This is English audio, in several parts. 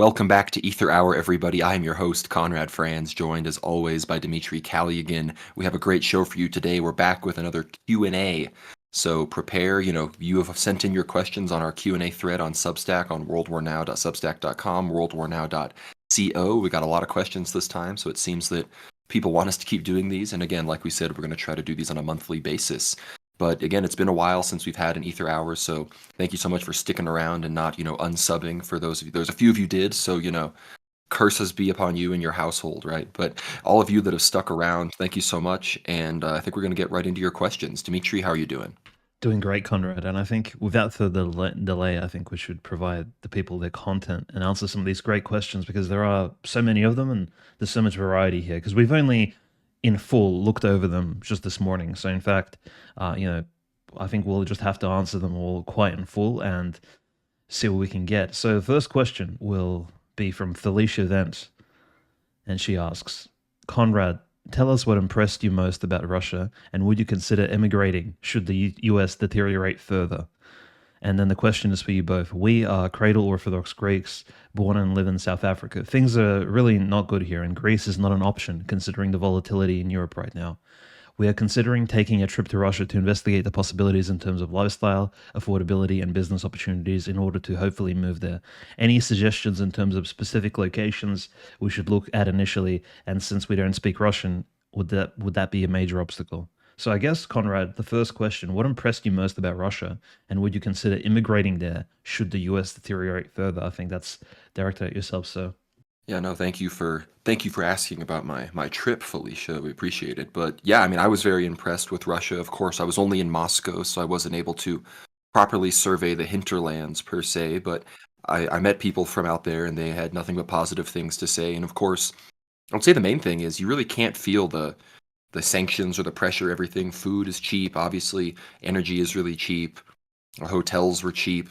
Welcome back to Ether Hour, everybody. I am your host, Conrad Franz, joined as always by Dimitri Kaliagin. We have a great show for you today. We're back with another Q&A. So prepare, you have sent in your questions on our Q&A thread on Substack on worldwarnow.substack.com, worldwarnow.co. We got a lot of questions this time, so it seems that people want us to keep doing these. And again, like we said, we're going to try to do these on a monthly basis. But again, it's been a while since we've had an Ether Hour, so thank you so much for sticking around and not, unsubbing for those of you. There's a few of you did, so, curses be upon you and your household, right? But all of you that have stuck around, thank you so much. And I think we're going to get right into your questions. Dimitri, how are you doing? Doing great, Conrad. And I think without further delay, I think we should provide the people their content and answer some of these great questions because there are so many of them and there's so much variety here. Because we've only in full looked over them just this morning. So, in fact, I think we'll just have to answer them all quite in full and see what we can get. So, the first question will be from Felicia Vent. And she asks, Conrad, tell us what impressed you most about Russia, and would you consider emigrating should the US deteriorate further? And then the question is for you both. We are cradle Orthodox Greeks, born and live in South Africa. Things are really not good here, and Greece is not an option considering the volatility in Europe right now. We are considering taking a trip to Russia to investigate the possibilities in terms of lifestyle, affordability, and business opportunities in order to hopefully move there. Any suggestions in terms of specific locations we should look at initially? And since we don't speak Russian, would that be a major obstacle? So I guess, Conrad, the first question, what impressed you most about Russia? And would you consider immigrating there should the US deteriorate further? I think that's directed at yourself, so. Yeah, no, thank you for asking about my trip, Felicia. We appreciate it. But yeah, I mean, I was very impressed with Russia. Of course, I was only in Moscow, so I wasn't able to properly survey the hinterlands per se, but I met people from out there and they had nothing but positive things to say. And of course, I would say the main thing is you really can't feel the sanctions or the pressure, everything. Food is cheap, obviously, energy is really cheap, hotels were cheap,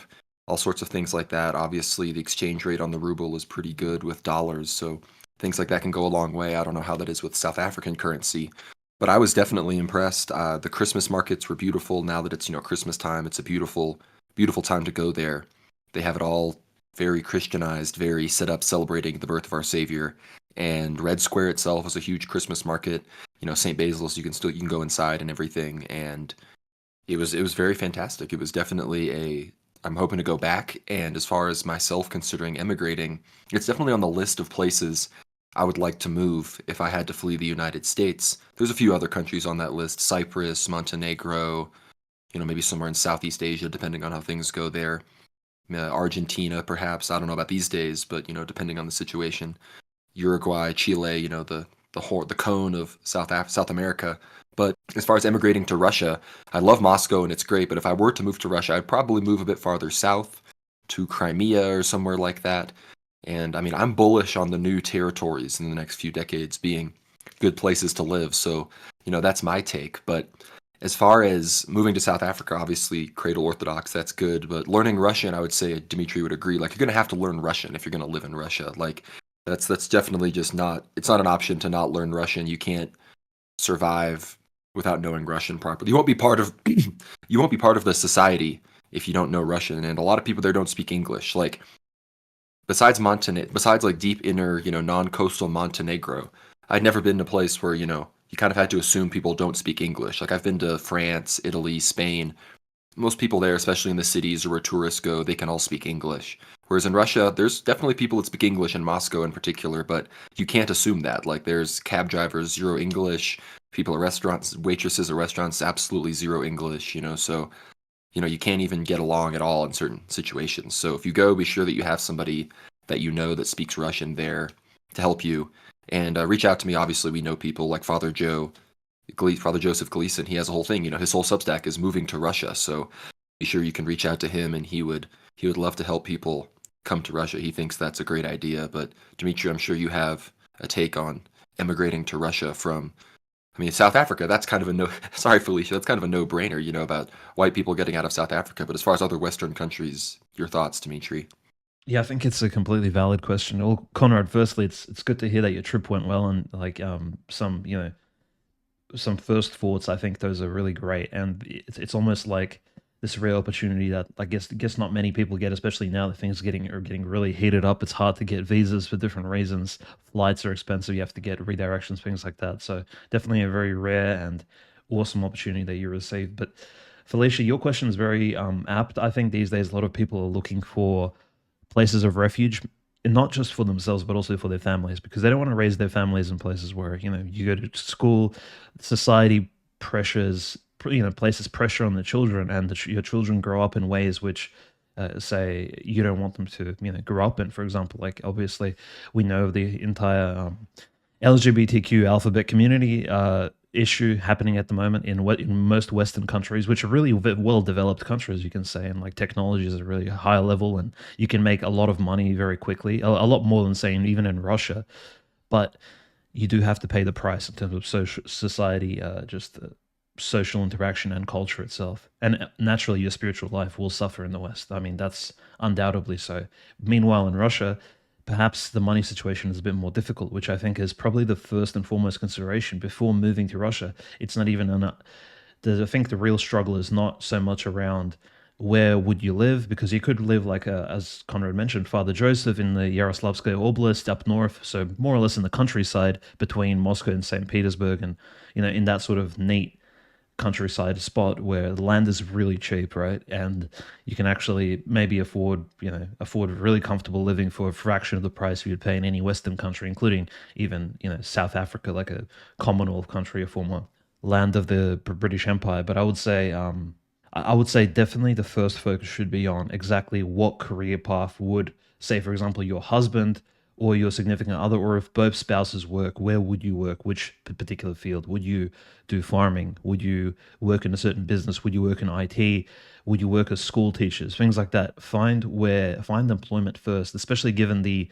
all sorts of things like that. Obviously, the exchange rate on the ruble is pretty good with dollars, so things like that can go a long way. I don't know how that is with South African currency, but I was definitely impressed. The Christmas markets were beautiful. Now that it's Christmas time, it's a beautiful, beautiful time to go there. They have it all very Christianized, very set up celebrating the birth of our Savior. And Red Square itself is a huge Christmas market. St. Basil's, you can go inside and everything, and it was very fantastic. It was definitely a I'm hoping to go back, and as far as myself considering emigrating, it's definitely on the list of places I would like to move if I had to flee the United States. There's a few other countries on that list: Cyprus, Montenegro, maybe somewhere in Southeast Asia, depending on how things go there. Argentina, perhaps. I don't know about these days, but depending on the situation. Uruguay, Chile, the cone of South America. But as far as emigrating to Russia, I love Moscow and it's great. But if I were to move to Russia, I'd probably move a bit farther south to Crimea or somewhere like that. And I mean, I'm bullish on the new territories in the next few decades being good places to live. So, that's my take. But as far as moving to South Africa, obviously, Cradle Orthodox, that's good. But learning Russian, I would say Dmitry would agree. Like, you're going to have to learn Russian if you're going to live in Russia. Like, that's definitely just not, it's not an option to not learn Russian. You can't survive without knowing Russian properly. You won't be part of you won't be part of the society if you don't know Russian. And a lot of people there don't speak English. Like, besides like deep inner, non-coastal Montenegro, I'd never been to a place where, you kind of had to assume people don't speak English. Like, I've been to France, Italy, Spain. Most people there, especially in the cities or where tourists go, they can all speak English. Whereas in Russia, there's definitely people that speak English in Moscow in particular, but you can't assume that. Like, there's cab drivers, zero English. People at restaurants, waitresses at restaurants, absolutely zero English, so, you can't even get along at all in certain situations. So if you go, be sure that you have somebody that that speaks Russian there to help you. And reach out to me. Obviously, we know people like Father Joseph Gleason. He has a whole thing. His whole Substack is moving to Russia. So be sure you can reach out to him, and he would love to help people come to Russia. He thinks that's a great idea. But Dimitri, I'm sure you have a take on emigrating to Russia from. I mean, South Africa, that's kind of a no. Sorry, Felicia, that's kind of a no-brainer, about white people getting out of South Africa. But as far as other Western countries, your thoughts, Dimitri? Yeah, I think it's a completely valid question. Well, Conrad, firstly, it's good to hear that your trip went well and like some first thoughts. I think those are really great, and it's almost like this rare opportunity that I guess not many people get, especially now that things are getting really heated up. It's hard to get visas for different reasons. Flights are expensive. You have to get redirections, things like that. So definitely a very rare and awesome opportunity that you received. But Felicia, your question is very apt. I think these days a lot of people are looking for places of refuge, and not just for themselves but also for their families, because they don't want to raise their families in places where you go to school, society pressures, places pressure on the children, and your children grow up in ways which say you don't want them to grow up in. For example, like obviously we know the entire LGBTQ alphabet community issue happening at the moment in most Western countries, which are really well developed countries, you can say, and like technology is a really high level, and you can make a lot of money very quickly, a lot more than saying even in Russia. But you do have to pay the price in terms of social society, just social interaction and culture itself. And naturally, your spiritual life will suffer in the West. I mean, that's undoubtedly so. Meanwhile, in Russia, perhaps the money situation is a bit more difficult, which I think is probably the first and foremost consideration before moving to Russia. It's not even I think the real struggle is not so much around where would you live, because you could live like as Conrad mentioned, Father Joseph in the Yaroslavskaya Oblast up north, so more or less in the countryside between Moscow and St. Petersburg, and in that sort of neat countryside spot where the land is really cheap, right? And you can actually maybe afford really comfortable living for a fraction of the price you'd pay in any Western country, including even South Africa, like a Commonwealth country, a former land of the British Empire. But I would say definitely the first focus should be on exactly what career path would, say, for example, your husband or your significant other, or if both spouses work, where would you work? Which particular field? Would you do farming? Would you work in a certain business? Would you work in IT? Would you work as school teachers? Things like that. Find employment first, especially given the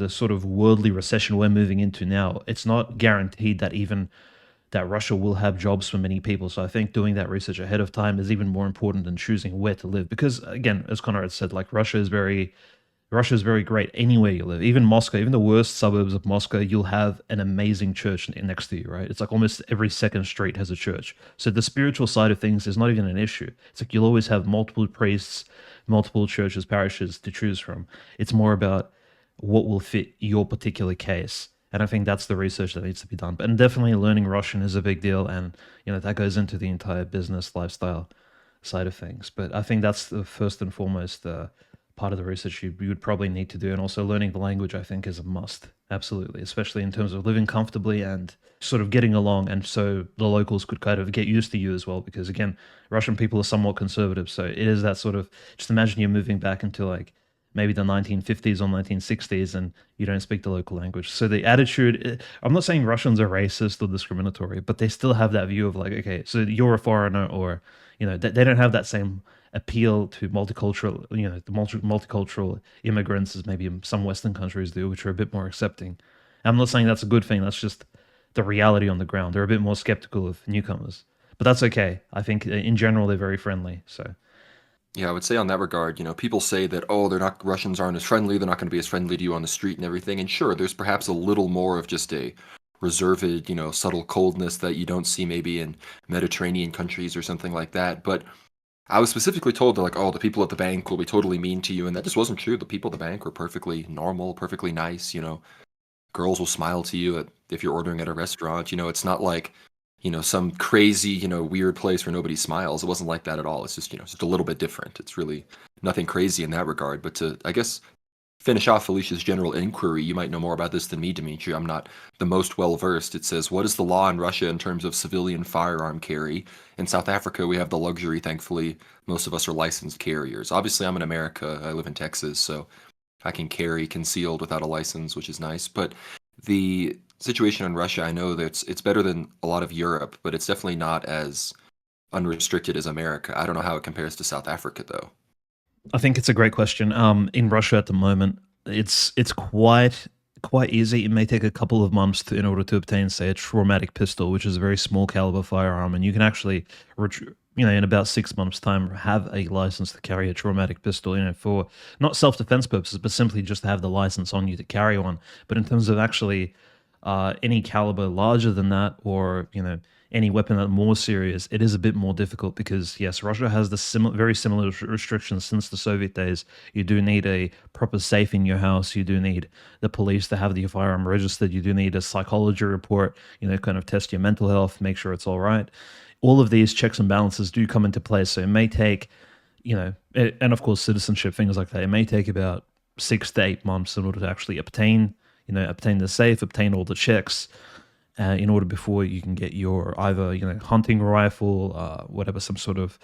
sort of worldly recession we're moving into now. It's not guaranteed that Russia will have jobs for many people. So I think doing that research ahead of time is even more important than choosing where to live. Because again, as Conrad said, like Russia is very great anywhere you live. Even Moscow, even the worst suburbs of Moscow, you'll have an amazing church next to you, right? It's like almost every second street has a church. So the spiritual side of things is not even an issue. It's like you'll always have multiple priests, multiple churches, parishes to choose from. It's more about what will fit your particular case. And I think that's the research that needs to be done. But and definitely learning Russian is a big deal, and that goes into the entire business lifestyle side of things. But I think that's the first and foremost part of the research you would probably need to do. And also learning the language, I think, is a must. Absolutely, especially in terms of living comfortably and sort of getting along, and so the locals could kind of get used to you as well. Because again, Russian people are somewhat conservative, so it is that sort of, just imagine you're moving back into like maybe the 1950s or 1960s, and you don't speak the local language. So the attitude, I'm not saying Russians are racist or discriminatory, but they still have that view of like, okay, so you're a foreigner, or they don't have that same appeal to multicultural, multicultural immigrants as maybe some Western countries do, which are a bit more accepting. I'm not saying that's a good thing. That's just the reality on the ground. They're a bit more skeptical of newcomers, but that's okay. I think in general they're very friendly. So Yeah, I would say on that regard, people say that, oh, they're not, Russians aren't as friendly, they're not going to be as friendly to you on the street and everything. And sure, there's perhaps a little more of just a reserved, subtle coldness that you don't see maybe in Mediterranean countries or something like that. But I was specifically told that, like, oh, the people at the bank will be totally mean to you, and that just wasn't true. The people at the bank were perfectly normal, perfectly nice. Girls will smile to you if you're ordering at a restaurant. It's not like, some crazy, weird place where nobody smiles. It wasn't like that at all. It's just, just a little bit different. It's really nothing crazy in that regard. But to, I guess, finish off Felicia's general inquiry, you might know more about this than me, Dimitri. I'm not the most well versed. It says, what is the law in Russia in terms of civilian firearm carry? In South Africa, we have the luxury, thankfully, most of us are licensed carriers. Obviously, I'm in America. I live in Texas, so I can carry concealed without a license, which is nice. But the situation in Russia, I know that it's better than a lot of Europe, but it's definitely not as unrestricted as America. I don't know how it compares to South Africa, though. I think it's a great question. In Russia at the moment, it's quite easy. It may take a couple of months in order to obtain, say, a traumatic pistol, which is a very small caliber firearm, and you can actually, in about 6 months' time, have a license to carry a traumatic pistol. For not self-defense purposes, but simply just to have the license on you to carry one. But in terms of actually any caliber larger than that, or any weapon that more serious, it is a bit more difficult because yes, Russia has the very similar restrictions since the Soviet days. You do need a proper safe in your house. You do need the police to have your firearm registered. You do need a psychology report. Kind of test your mental health, make sure it's all right. All of these checks and balances do come into place. So it may take, and of course citizenship, things like that. It may take about 6 to 8 months in order to actually obtain the safe, obtain all the checks, in order before you can get your either hunting rifle, whatever, some sort of,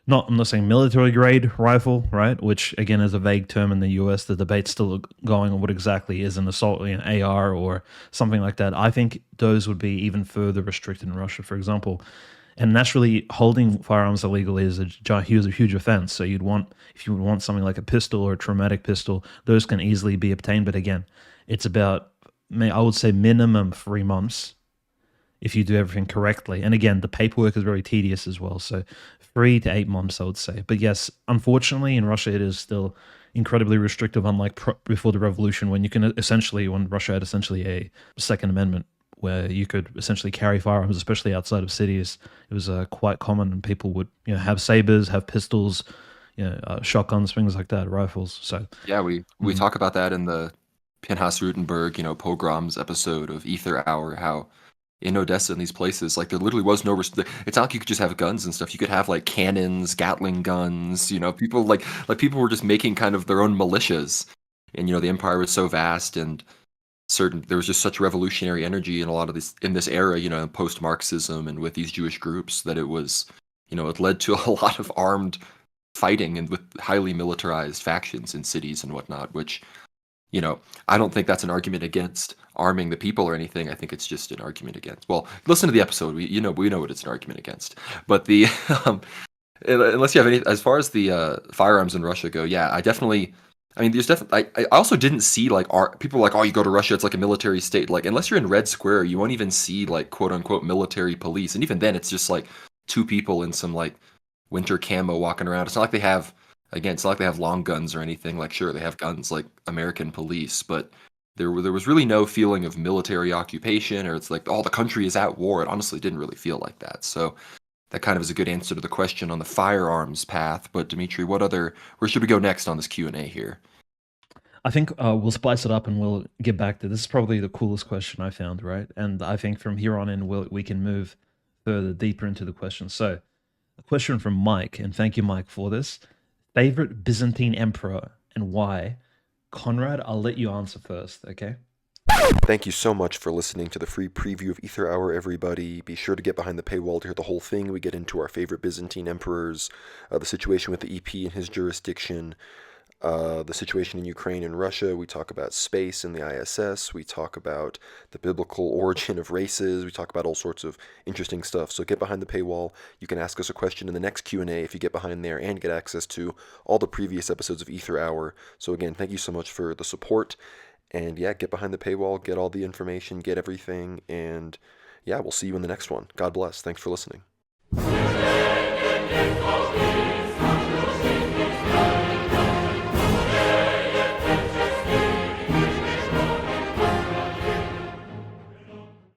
I'm not saying military grade rifle, right? Which again is a vague term in the US. The debate's still going on what exactly is an assault, AR or something like that. I think those would be even further restricted in Russia, for example. And naturally, holding firearms illegally is a huge offense. So if you would want something like a pistol or a traumatic pistol, those can easily be obtained. But again, it's about, I would say, minimum 3 months if you do everything correctly. And again, the paperwork is very tedious as well. So 3 to 8 months, I would say. But yes, unfortunately, in Russia, it is still incredibly restrictive, unlike before the revolution, when Russia had essentially a Second Amendment where you could essentially carry firearms, especially outside of cities. It was quite common, and people would have sabers, have pistols, shotguns, things like that, rifles. So Yeah, we talk about that in the Pinhas Rutenberg, pogroms episode of Aether Hour, how in Odessa and these places, like there literally was no. It's not like you could just have guns and stuff. You could have like cannons, Gatling guns. People like people were just making kind of their own militias, and the empire was so vast and there was just such revolutionary energy in a lot of this era, post Marxism and with these Jewish groups that it was, it led to a lot of armed fighting and with highly militarized factions in cities and whatnot, which I don't think that's an argument against arming the people or anything. I think it's just an argument against. Well, listen to the episode. We know what it's an argument against. But the unless you have any, as far as the firearms in Russia go, yeah, I definitely. I mean, there's definitely. I also didn't see like people are like, oh, you go to Russia, it's like a military state. Like, unless you're in Red Square, you won't even see like quote unquote military police, and even then, it's just like two people in some like winter camo walking around. It's not like they have. Again, it's not like they have long guns or anything. Like, sure, they have guns like American police, but there was really no feeling of military occupation, or it's like, oh, the country is at war. It honestly didn't really feel like that. So that kind of is a good answer to the question on the firearms path. But Dimitri, where should we go next on this Q&A here? I think we'll spice it up and we'll get back to this. Is probably the coolest question I found, right? And I think from here on in, we can move further deeper into the question. So, a question from Mike, and thank you, Mike, for this. Favorite Byzantine emperor and why? Conrad, I'll let you answer first, okay? Thank you so much for listening to the free preview of Aether Hour, everybody. Be sure to get behind the paywall to hear the whole thing. We get into our favorite Byzantine emperors, the situation with the EP and his jurisdiction, the situation in Ukraine and Russia. We talk about space and the ISS. We talk about the biblical origin of races. We talk about all sorts of interesting stuff. So get behind the paywall. You can ask us a question in the next Q&A if you get behind there, and get access to all the previous episodes of Aether Hour. So again, thank you so much for the support. And yeah, get behind the paywall, get all the information, get everything. And yeah, we'll see you in the next one. God bless. Thanks for listening.